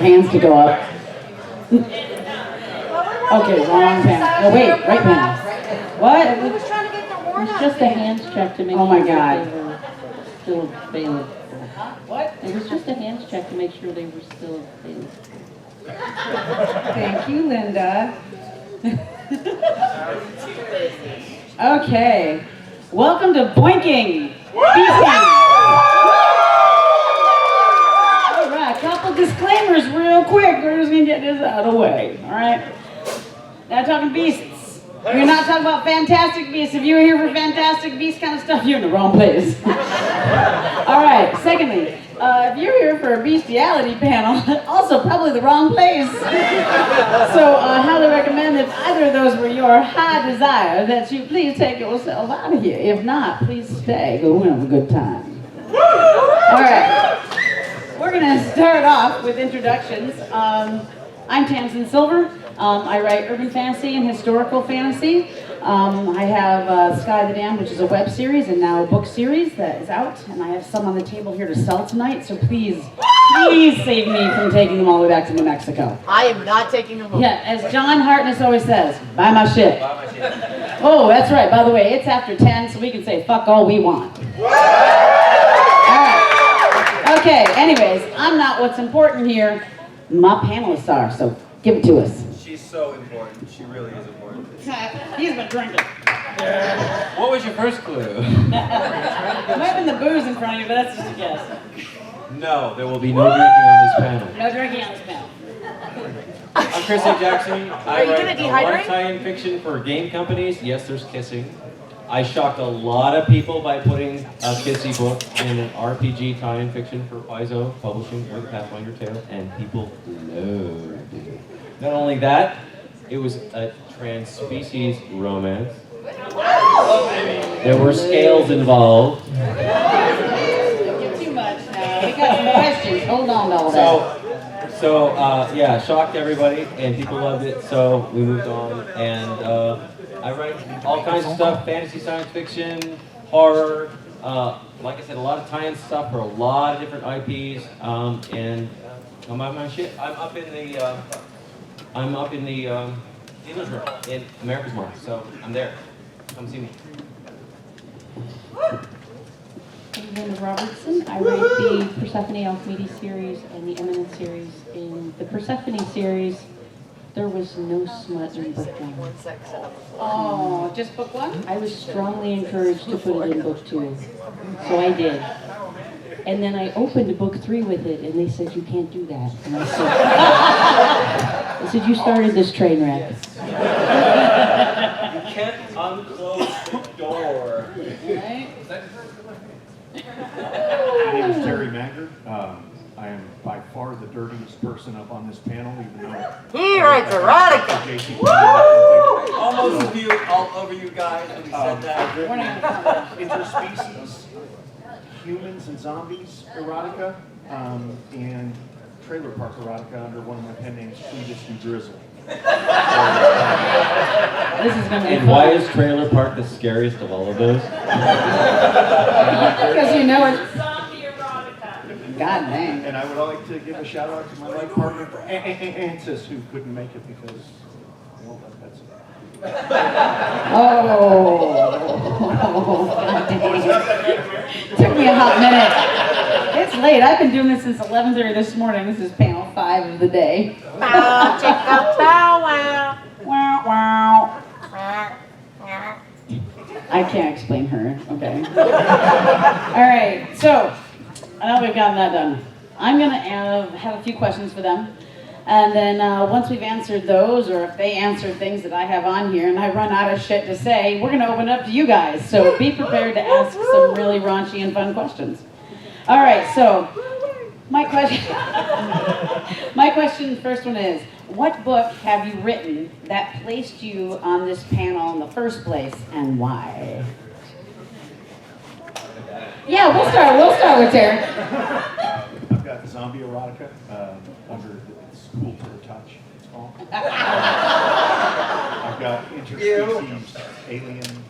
Hands to go up. Okay, wrong panel. No, wait, right panel. What? He was trying to get the horn It's up just a there. hands check to make Oh my sure God. they were still available. What? It was just a hands check to make sure they were still available. Thank you, Linda. Okay. Welcome to Boinking Beasties. All right, couple disclaimers real quick. We're just going to get this out of the way. All right? Now talking beasts. We're not talking about fantastic beasts. If you're here for fantastic beast kind of stuff, you're in the wrong place. All right. Secondly, if you're here for a bestiality panel, also probably the wrong place. So I highly recommend if either of those were your high desire that you please take yourself out of here. If not, please stay. Go have a good time. All right. We're going to start off with introductions. I'm Tamsin Silver. I write urban fantasy and historical fantasy. I have Sky the Dam, which is a web series and now a book series that is out, and I have some on the table here to sell tonight, so please save me from taking them all the way back to New Mexico. I am not taking them home. Yeah, as John Hartness always says, buy my shit. Buy my shit. Oh, that's right, by the way, it's after 10, so we can say fuck all we want. All right. Okay, anyways, I'm not what's important here. My panelists are, so give it to us. She's so important. She really is important. He's been drinking. What was your first clue? Might have been the booze in front of you, but that's just a guess. No, there will be no drinking on this panel. No drinking on this panel. I'm Chris A. Jackson. I you gonna write a dehydrate? lot of tie-in fiction for game companies. Yes, there's kissing. I shocked a lot of people by putting a kissy book in an RPG tie-in fiction for Paizo Publishing or the Pathfinder Tale, and people loved it. Not only that, it was a trans-species romance. There were scales involved. Don't give too much now. We got some questions. Hold on to all that. So yeah, shocked everybody, and people loved it, so we moved on, and I write all kinds of stuff, fantasy, science fiction, horror, like I said, a lot of tie-in stuff for a lot of different IPs, and I'm on my shit. I'm up in the dealer's room in America's Mark, so I'm there. Come see me. My name is Robertson. I write the Persephone Alchemy series and the Eminence series. In the Persephone series, there was no smut in book one. Oh, just book one? I was strongly encouraged to put it in book 2, so I did. And then I opened book 3 with it, and they said, you can't do that. And I said, you started this train wreck. You can't unclose the door. Right? My name is Terry Maggert. I am by far the dirtiest person up on this panel, even though He writes erotica. Almost you, all over you guys when you said that. We're not gonna Interspecies, humans and zombies erotica, and trailer park erotica under one of my pen names, Swedish and Drizzle. This is going to be And fun. why is Trailer Park the scariest of all of those? Because you know it. God dang. And I would like to give a shout out to my life partner, Francis, who couldn't make it because, well, that's it. Took me a hot minute. It's late. I've been doing this since 11:30 this morning. This is panel 5 of the day. Bow, chicka, bow, wow. Wow, wow. I can't explain her. Okay. All right. So, now we've gotten that done. I'm going to have a few questions for them. And then once we've answered those, or if they answer things that I have on here and I run out of shit to say, we're going to open it up to you guys. So be prepared to ask some really raunchy and fun questions. All right, so my question, first one is, what book have you written that placed you on this panel in the first place, and why? Yeah, we'll start with Terry. I've got zombie erotica under It's Cool to the Touch, it's called. I've got Interspecies Alien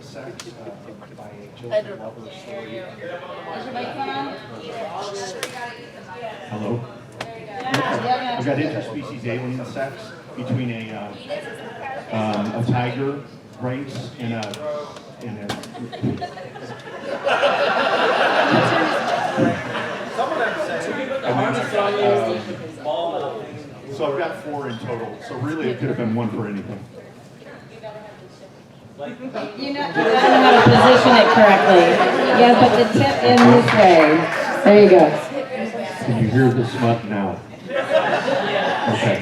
Sex by Joseph Lover story. Is your microphone on? Hello? I've got interspecies alien sex between a tiger race and a so I've got 4 in total. So really, it could have been 1 for anything. You know how to position it correctly. You gotta put the tip in this way. There you go. Can you hear the smut now? Okay.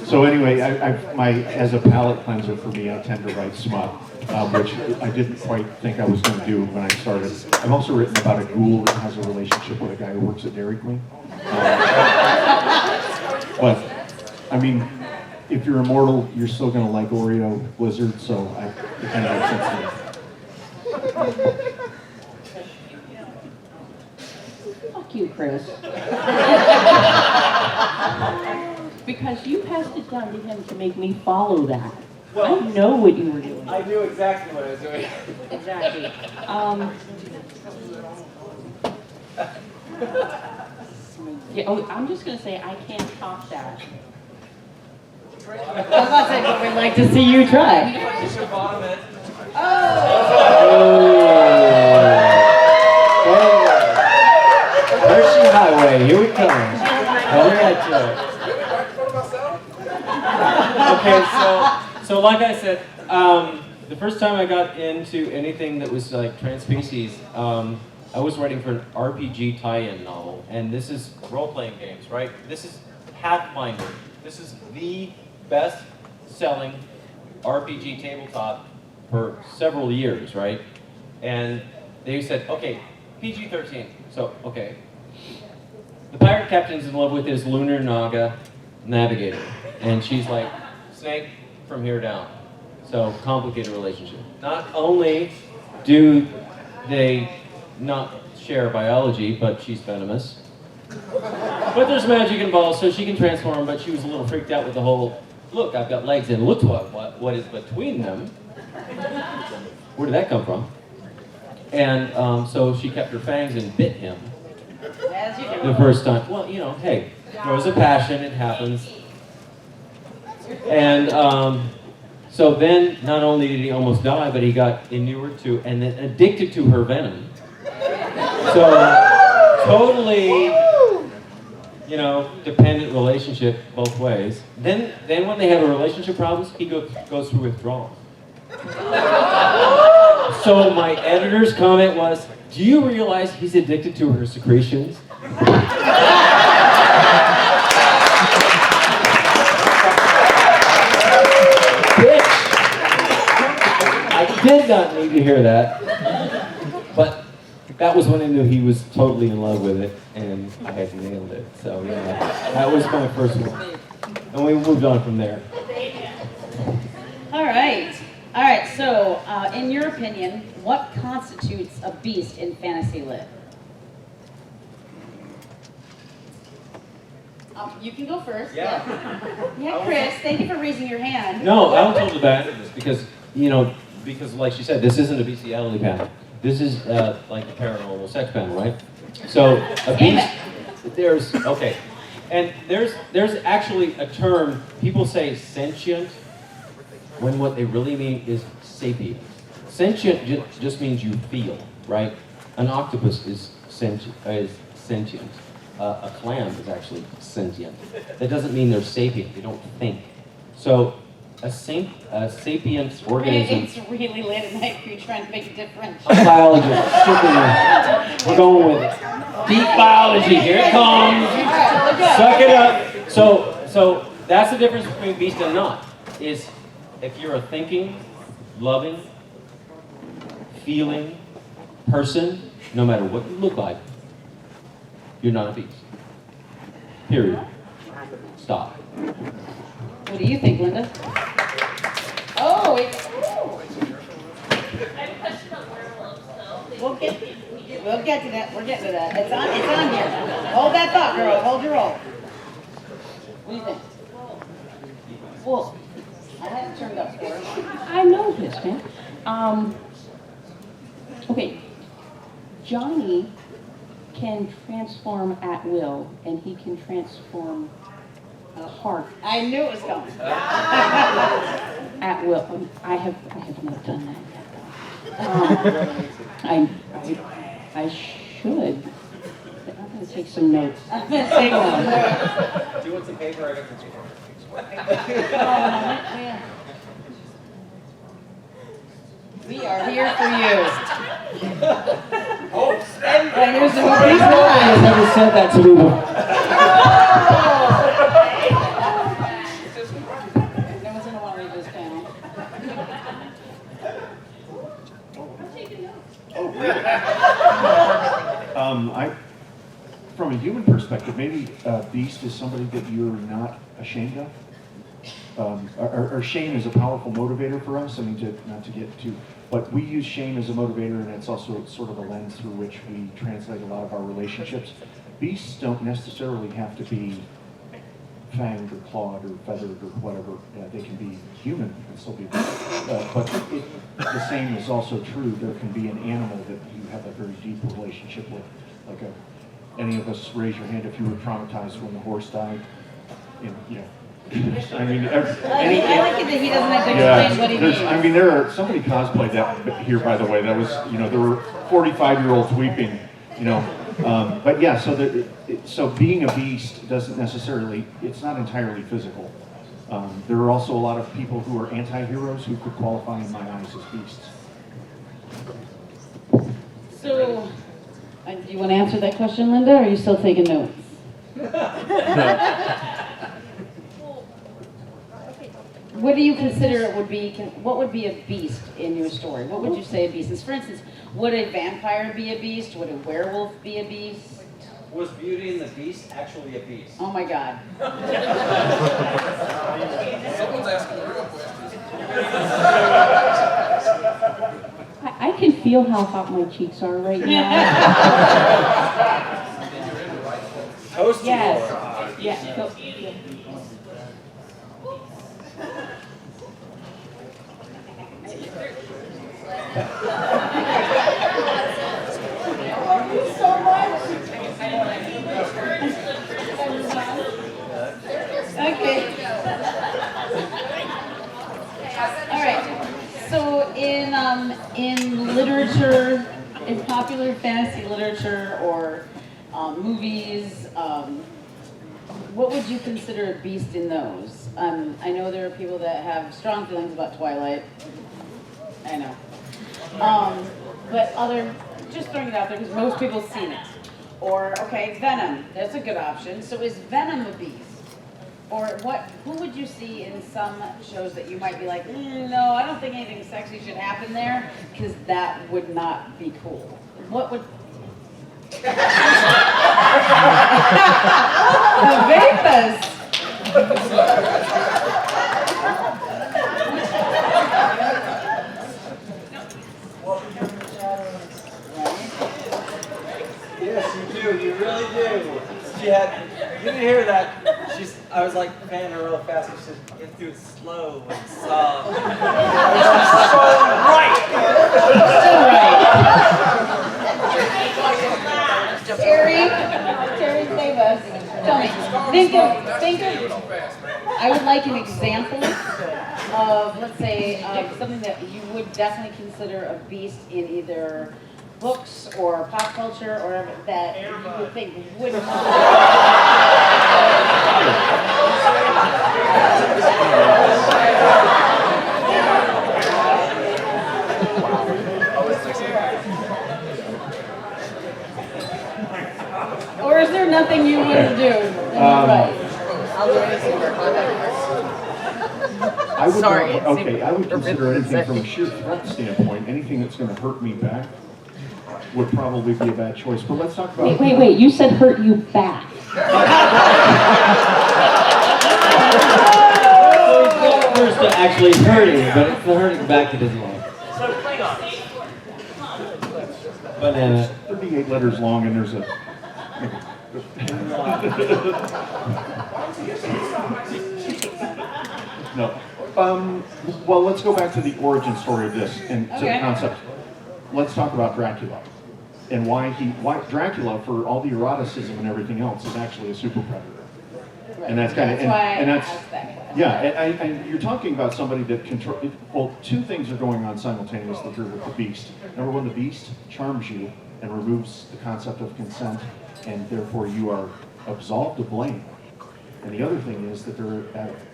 So anyway, as a palate cleanser for me, I tend to write smut, which I didn't quite think I was going to do when I started. I've also written about a ghoul that has a relationship with a guy who works at Dairy Queen. But, I mean, if you're immortal, you're still going to like Oreo Blizzard, so I kind of make sense to me. Fuck you, Chris. Because you passed it down to him to make me follow that. Well, I know what you were doing. I knew exactly what I was doing. Exactly. Yeah, oh, I'm just going to say I can't top that. I was about to say, but we'd like to see you try. Hershey Highway, here we come. Over at you. Okay, so like I said, the first time I got into anything that was like trans-species, I was writing for an RPG tie-in novel, and this is role-playing games, right? This is Pathfinder. This is the best-selling RPG tabletop for several years, right? And they said, okay, PG-13. So, okay. The pirate captain's in love with his lunar Naga navigator, and she's like, snake from here down. So, complicated relationship. Not only do they not share biology, but she's venomous. But there's magic involved, so she can transform, but she was a little freaked out with the whole, look, I've got legs, and look what is between them. Where did that come from? And so she kept her fangs and bit him As you do. the first time. Well, you know, hey, there was a passion, it happens. And so then, not only did he almost die, but he got inured to and then addicted to her venom. So, totally, you know, dependent relationship both ways. Then when they have a relationship problems, he goes through withdrawal. So my editor's comment was, do you realize he's addicted to her secretions? Bitch! I did not need to hear that. But that was when I knew he was totally in love with it, and I had nailed it. So yeah, that was my first one. And we moved on from there. All right. All right, so in your opinion, what constitutes a beast in fantasy lit? You can go first. Yeah. Yeah, Chris, thank you for raising your hand. No, I don't tell the bad this because, you know, because like she said, this isn't a bestiality panel. This is like a paranormal sex panel, right? So a beast, okay. And there's actually a term, people say sentient, when what they really mean is sapient. Sentient just means you feel, right? An octopus is sentient. A clam is actually sentient. That doesn't mean they're sapient. They don't think. So a sapient organism. It's really late at night for you trying to make a difference. I'm a biologist. We're going with it. Deep biology. Here it comes. Suck it up. So that's the difference between beast and not. Is if you're a thinking, loving, feeling person, no matter what you look like, you're not a beast. Period. Stop. What do you think, Linda? Oh, it's... I have a question on werewolves, though. We'll get to that. We're getting to that. It's on here. Hold that thought, girl. Hold your roll. What do you think? Well, I had it turned up for her. I know this, man. Okay. Johnny can transform at will, and he can transform heart I knew it was coming. at will. I have not done that yet. I should. I'm going to take some notes. I'm gonna take one. Do you want some paper? I got some paper. We are here for you. And here's the movie. I've never said that to me before. No one's gonna want to read this panel. Oh, really? From a human perspective, maybe beast is somebody that you're not ashamed of. Or shame is a powerful motivator for us. I mean, not to get too, but we use shame as a motivator, and it's also sort of a lens through which we translate a lot of our relationships. Beasts don't necessarily have to be fanged or clawed or feathered or whatever. They can be human and still be beasts. But the same is also true. There can be an animal that you have a very deep relationship with, like any of us, raise your hand if you were traumatized when the horse died. I mean, I like it that he doesn't have to explain what he means. I mean, somebody cosplayed that here, by the way. That was, there were 45-year-olds weeping, But yeah, so being a beast doesn't necessarily, it's not entirely physical. There are also a lot of people who are anti-heroes who could qualify in my eyes as beasts. So, do you want to answer that question, Linda, or are you still taking notes? What do you consider what would be a beast in your story? What would you say a beast is? For instance, would a vampire be a beast? Would a werewolf be a beast? Was Beauty and the Beast actually a beast? Oh my God. Someone's asking the real questions. I can feel how hot my cheeks are right now. Toasty. Yes. Yeah. Okay. All right. So in literature, in popular fantasy literature or movies, what would you consider a beast in those? I know there are people that have strong feelings about Twilight. I know. But just throwing it out there because most people have seen it. Or, okay, Venom, that's a good option. So is Venom a beast? Or who would you see in some shows that you might be like, no, I don't think anything sexy should happen there, because that would not be cool. What would... The Vapors! Yes, you do. You really do. You didn't hear that. I was like fanning her real fast. She said, "Get through it slow and soft." Which is so right. Terry, save us. Tell me. Think of. I would like an example of, let's say, something that you would definitely consider a beast in either books or pop culture or whatever that you would think would Or is there nothing you wouldn't do? Right. I'll do anything for I would Sorry, not, okay, I would consider anything from a sheer threat standpoint, anything that's going to hurt me back would probably be a bad choice. But let's talk about... Wait, you said hurt you back. So he's going first to actually hurting, but it's the hurting back he doesn't like. So play on. Banana. 38 letters long, and there's a... No. Well, let's go back to the origin story of this and to the Okay. concept. Let's talk about Dracula. why Dracula, for all the eroticism and everything else, is actually a super predator. And that's kind of, That's why I and that's, asked that question. yeah, and you're talking about somebody that control. Well, two things are going on simultaneously here with the beast. Number one, the beast charms you and removes the concept of consent, and therefore you are absolved of blame. And the other thing is that they're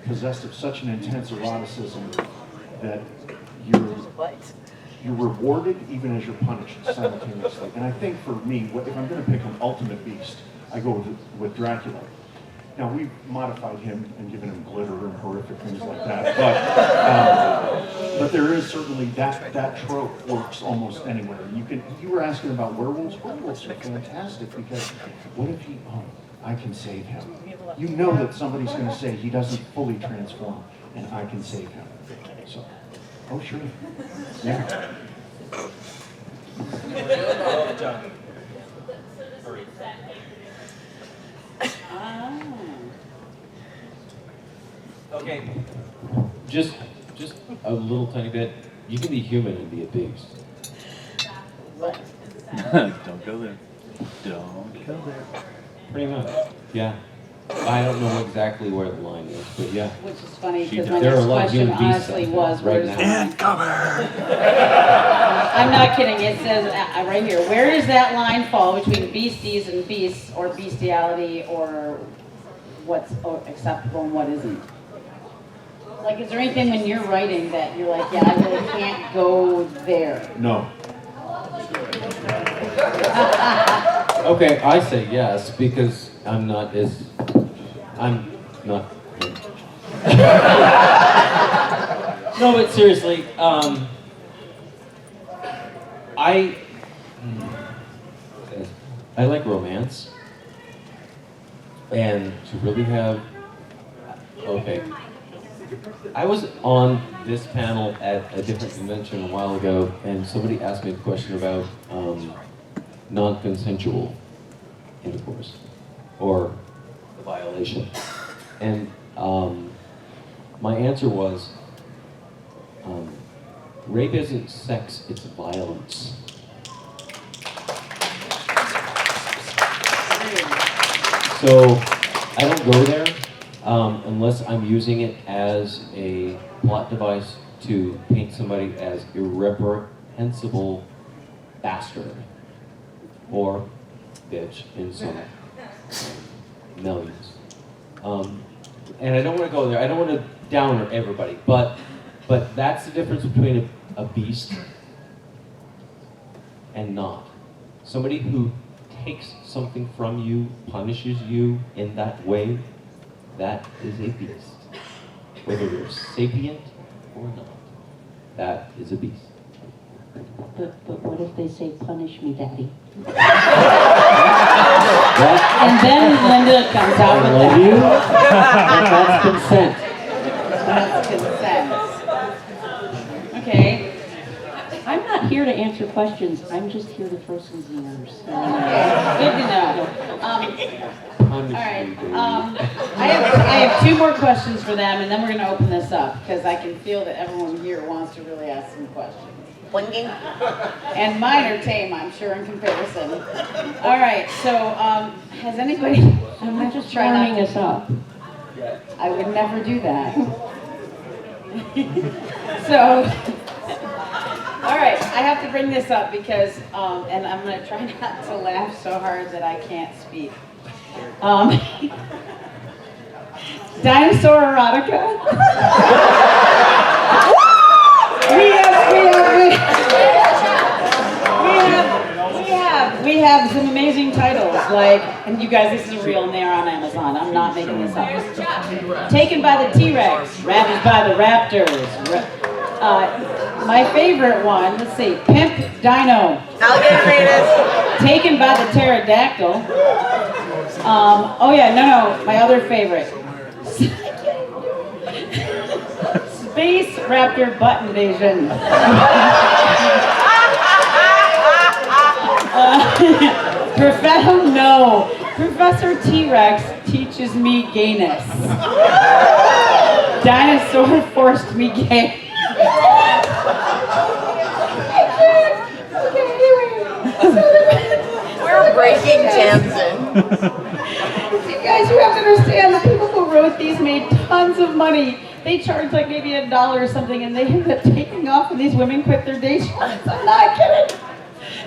possessed of such an intense eroticism that you're rewarded even as you're punished simultaneously. And I think for me, if I'm going to pick an ultimate beast, I go with Dracula. Now, we've modified him and given him glitter and horrific things like that, but there is certainly that trope works almost anywhere. You were asking about werewolves. Werewolves are fantastic because what if I can save him. You know that somebody's going to say he doesn't fully transform, and I can save him. So, oh sure, yeah. Okay, just a little tiny bit. You can be human and be a beast. Don't go there. Don't go there. Pretty much, yeah. I don't know exactly where the line is, but yeah. Which is funny because my There are a next lot of question human beasts honestly out there was, right where's now. the line? Cover. I'm not kidding. It says right here, where does that line fall between beasties and beasts, or bestiality, or what's acceptable and what isn't? Like, is there anything when you're writing that you're like, yeah, I really can't go there? No. Okay, I say yes because I'm not. No, but seriously, I like romance, and to really have. Okay, I was on this panel at a different convention a while ago, and somebody asked me a question about non-consensual intercourse, or the violation. And my answer was, rape isn't sex, it's violence. So I don't go there unless I'm using it as a plot device to paint somebody as irreprehensible bastard or bitch in some millions. And I don't want to go there. I don't want to downer everybody, but that's the difference between a beast and not. Somebody who takes something from you, punishes you in that way, that is a beast. Whether you're sapient or not, that is a beast. But what if they say, punish me, daddy? And then Linda comes out with love that. you, but that's consent. That's consent. Okay. I'm not here to answer questions, I'm just here to throw some zingers. Good to know. All Punish right. me, baby. I have two more questions for them, and then we're going to open this up because I can feel that everyone here wants to really ask some questions. Boinking. And mine are tame, I'm sure, in comparison. All right. So, has anybody? I'm not just try not warming to- us up. I would never do that. So. All right, I have to bring this up because, and I'm going to try not to laugh so hard that I can't speak. Dinosaur erotica? We have some amazing titles, like, and you guys, this is real and they're on Amazon. I'm not making this up. Taken by the T-Rex, Ravaged by the Raptors. My favorite one, let's see, Pimp Dino. Alligator Raiders. Taken by the Pterodactyl. Oh yeah, no, my other favorite. Space Raptor Butt Invasion. Professor T-Rex teaches me gayness. Dinosaur forced me gay. Okay, anyway. Breaking Tamsin. You guys, you have to understand, the people who wrote these made tons of money. They charged like maybe $1 or something, and they ended up taking off, and these women quit their day jobs. I'm not kidding.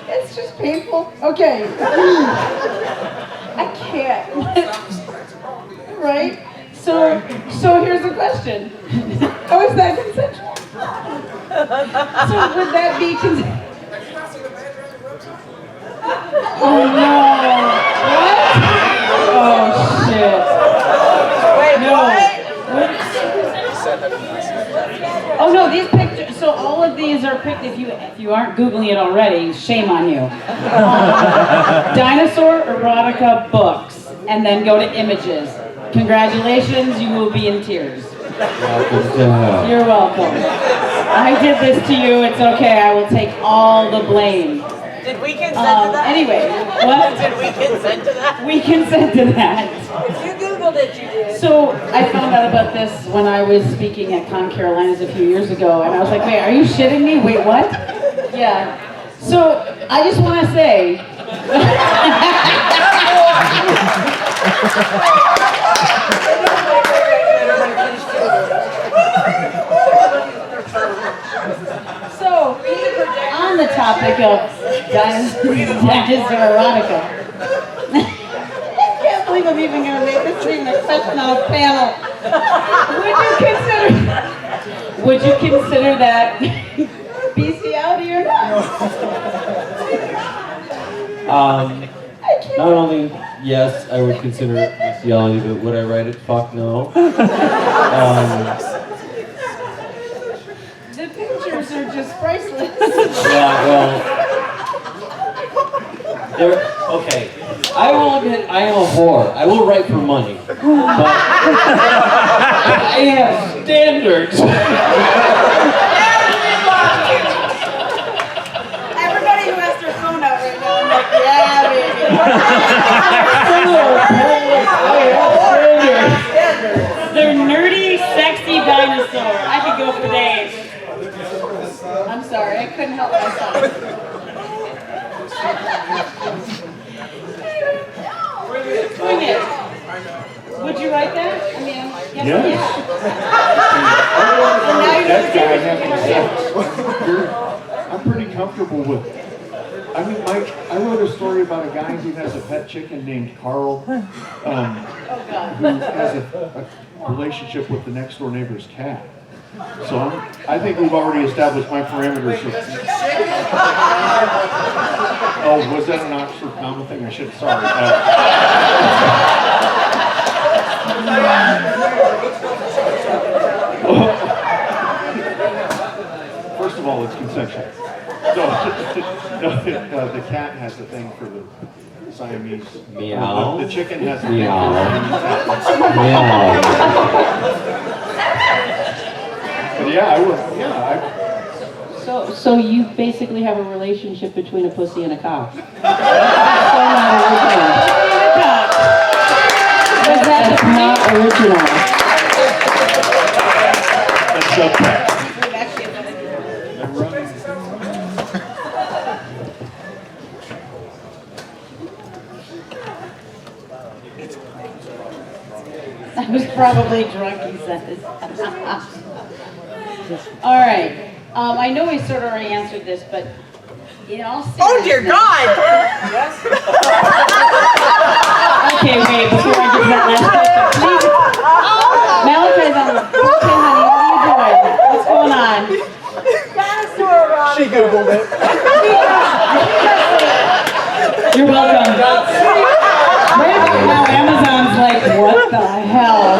It's just painful. Okay. I can't. Right? So here's the question. How is that consensual? So would that be consensual? Oh no. What? Oh shit. Wait, No. Oh no, these pictures, so all of these are picked, if you aren't Googling it already, shame on you. Dinosaur erotica books, and then go to images. Congratulations, you will be in tears. You're welcome. I did this to you, it's okay, I will take all the blame. Did we consent to that? Anyway, what? Did we consent to that? We consent to that. If you Googled it, you did. So I found out about this when I was speaking at Con Carolinas a few years ago, and I was like, wait, are you shitting me? Wait, what? Yeah. So I just want to say, so on the topic of dinosaur erotica. I can't believe I'm even going to make this even a question on a panel. Would you consider that bestiality or not? Not only, yes, I would consider it bestiality, but would I write it? Fuck no. The pictures are just priceless. Yeah, well, okay. I will admit I am a whore. I will write for money, but I have standards. Everybody who has their phone out right now, I'm like, yeah, baby. They're nerdy, sexy dinosaur. I could go for days. I'm sorry, I couldn't help myself. Bring it. Would you write that? I mean, yes. I'm pretty comfortable with. I mean, I wrote a story about a guy who has a pet chicken named Carl, who has a relationship with the next door neighbor's cat. So I think we've already established my parameters. Oh, was that an Oxford comma thing? I should. Sorry. First of all, it's consensual. No, the cat has a thing for the Siamese. Meow. The chicken has a thing Meow. for the Meow. But yeah, I would. Yeah, So you basically have a relationship between a pussy and a cock. So not original. That's not original. That's subtext. I was probably drunk, he says. All right. I know we sort of already answered this, but in all seriousness. Oh dear God! Okay, wait, before I get to that last question, please. Malachi's on the phone. Okay, honey, what are you doing? What's going on? Dinosaur erotica. She Googled it. You're welcome. Right about now, Amazon's like, what the hell?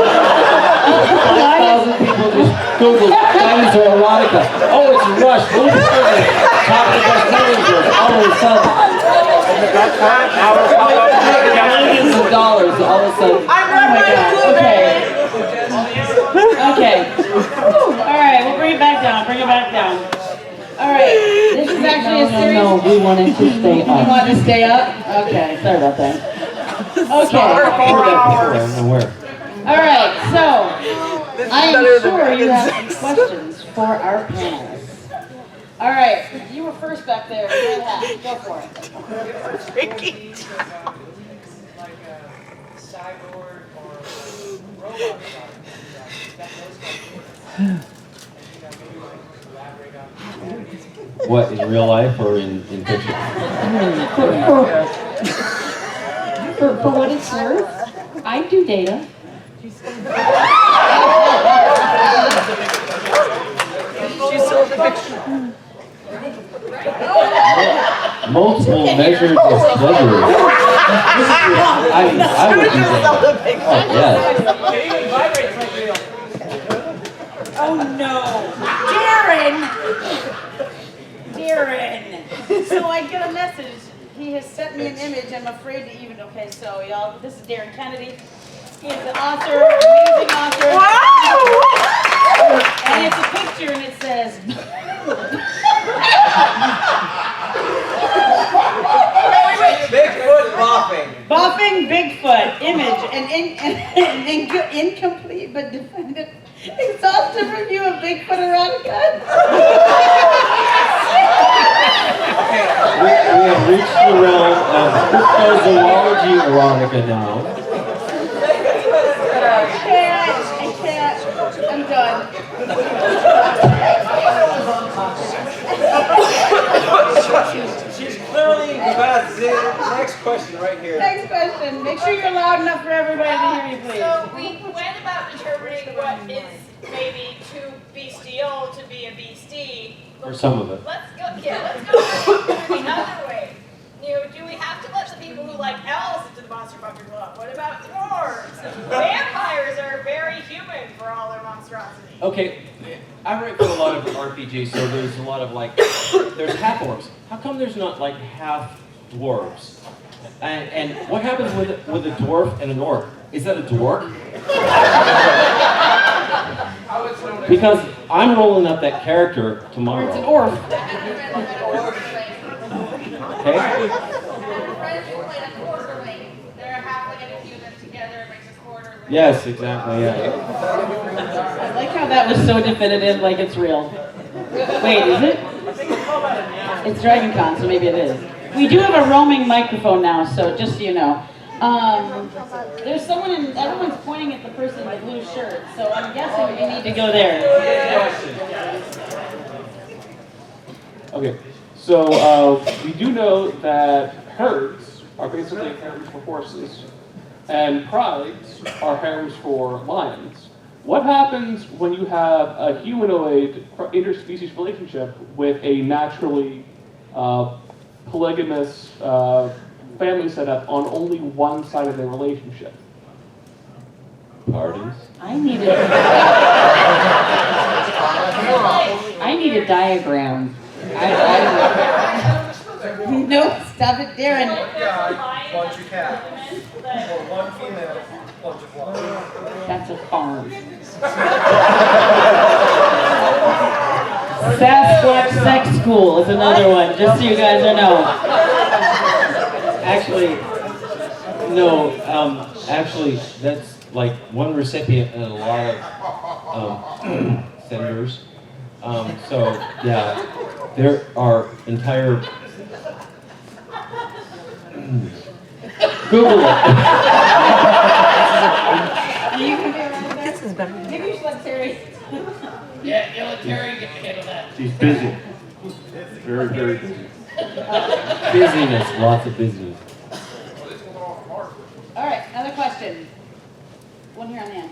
5,000 people just Google dinosaur erotica. Oh, it's Rush. Top of the best sellers. All of a sudden. Millions of dollars all of a sudden. I'm Oh my God. Okay. All right, we'll bring it back down. Bring it back down. All right. This is actually a series. No, we wanted to stay You up. want to stay up? Okay. Sorry about that. Okay. Where? All right. So I am better than sure you have Dragon's some questions for our panelists. All right, you were first back there. You're the hat. Go for it. Like a cyborg or robot. What, in real life or in fiction? For what it's worth, I do data. Multiple measured discoveries. I would do that. Oh, yes. Oh no, Darren. So I get a message. He has sent me an image. I'm afraid to even. Okay, so y'all, this is Darren Kennedy. He is an author, amazing author. Wow! And it's a picture, and it says. Bigfoot bopping. Bopping Bigfoot image, an incomplete but definitive, exhaustive review of Bigfoot erotica. We have reached the realm of cryptozoology erotica now. I can't. I'm done. She's clearly about to say next question right here. Next question. Make sure you're loud enough for everybody to hear you, please. So we went about determining what is maybe too bestial to be a beastie. Or some of it. Let's go the other way. You know, do we have to let the people who like owls into the Monster Fucker Club? What about dwarves? Vampires are very human for all their monstrosity. Okay, I write for a lot of RPGs, so there's a lot of like, there's half orcs. How come there's not like half dwarves? And what happens with a dwarf and an orc? Is that a dwarf? Because I'm rolling up that character tomorrow. Or it's an orc. Okay? They're halfling and a human together, it makes a quarter. Yes, exactly, yeah. I like how that was so definitive, like it's real. Wait, is it? It's Dragon Con, so maybe it is. We do have a roaming microphone now, so just so you know. There's someone in, everyone's pointing at the person in the blue shirt, so I'm guessing we need to go there. Okay, so we do know that herds are basically harems for horses, and prides are harems for lions. What happens when you have a humanoid interspecies relationship with a naturally polygamous family setup on only one side of their relationship? Parties. I need a diagram. No, stop it, Darren. One guy, bunch of cats. Or one female, bunch of flies. That's a farm. Sasquatch Sex School is another one, just so you guys know. Actually, no, actually, that's like one recipient and a lot of senders. So, yeah, there are entire... Google it. You can be around there. This is better. Maybe you should let Terry. Yeah, let Terry handle that. He's busy. Very, very busy. Busyness, lots of busyness. All right, another question. One here on the end.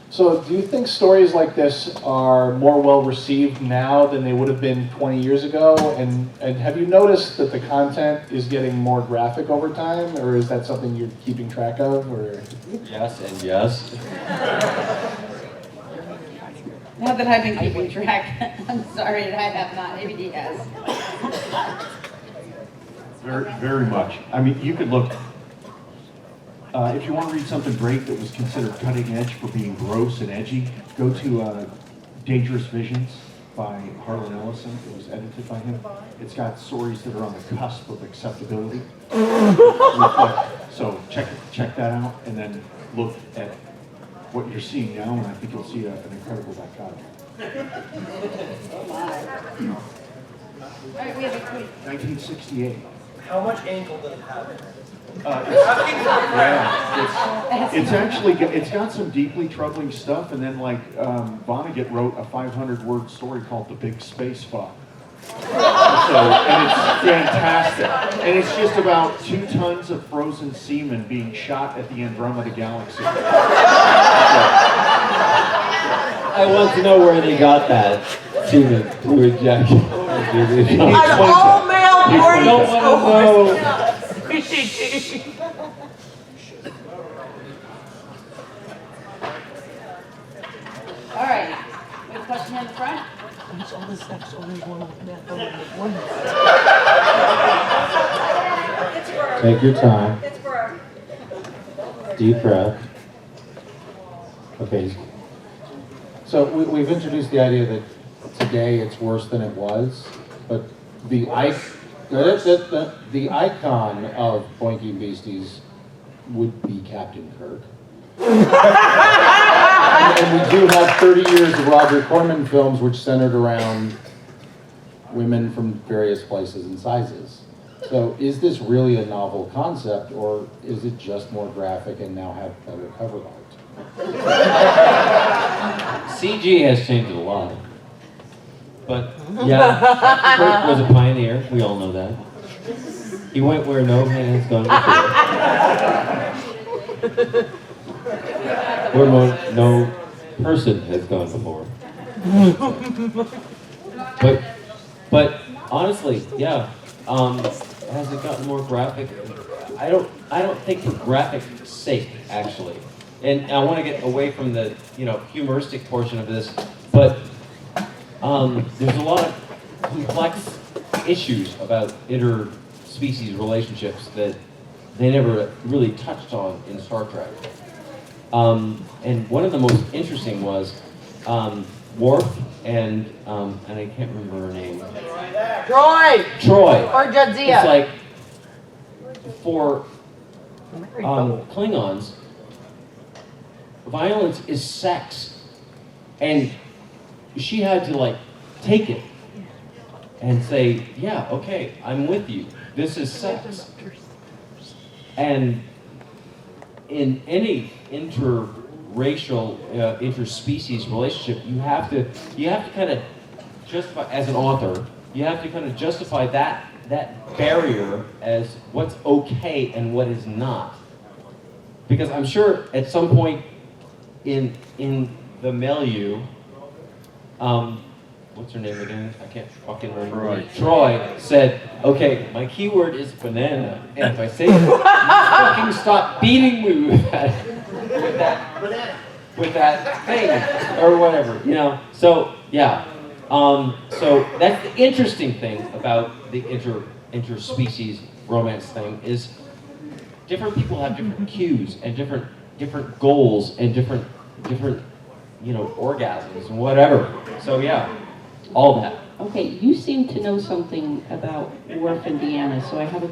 So do you think stories like this are more well received now than they would have been 20 years ago? And have you noticed that the content is getting more graphic over time, or is that something you're keeping track of? Or Yes and yes. Not that I've been keeping track. I'm sorry that I have not. Maybe he has. Very, very much. I mean, you could look, if you want to read something great that was considered cutting edge for being gross and edgy, go to Dangerous Visions by Harlan Ellison. It was edited by him. It's got stories that are on the cusp of acceptability. So check that out, and then look at what you're seeing now, and I think you'll see an incredible dichotomy. All right, we have a quick. 1968. How much ankle did it have in it? It's actually, it's got some deeply troubling stuff, and then like Vonnegut wrote a 500-word story called The Big Space Fuck. And it's fantastic. And it's just about 2 tons of frozen semen being shot at the Andromeda Galaxy. I want to know where they got that semen to inject. An all-male boarding school. All right. We have a question in the front. Take your time. Deep breath. Okay. So we've introduced the idea that today it's worse than it was, but the icon of Boinking Beasties would be Captain Kirk. And we do have 30 years of Roger Corman films which centered around women from various places and sizes. So is this really a novel concept, or is it just more graphic and now have better cover art? CG has changed a lot. But yeah, Kurt was a pioneer. We all know that. He went where no man has gone before. Where no person has gone before. But honestly, yeah. Has it gotten more graphic? I don't think for graphic sake, actually. And I want to get away from the humoristic portion of this, but there's a lot of complex issues about interspecies relationships that they never really touched on in Star Trek. And one of the most interesting was Worf and I can't remember her name. Troy. Or Jadzia. It's like for Klingons, violence is sex, and she had to like take it and say, yeah, okay, I'm with you. This is sex. And in any interracial, interspecies relationship, you have to kind of justify, as an author, you have to kind of justify that barrier as what's okay and what is not. Because I'm sure at some point in the milieu, what's her name again? I can't fucking remember. Troy said, okay, my keyword is banana, and if I say it, you fucking stop beating me with that thing, or whatever, So, yeah. So that's the interesting thing about the interspecies romance thing is different people have different cues and different goals and different orgasms and whatever. So yeah, all that. Okay, you seem to know something about Worf and Deanna, so I have a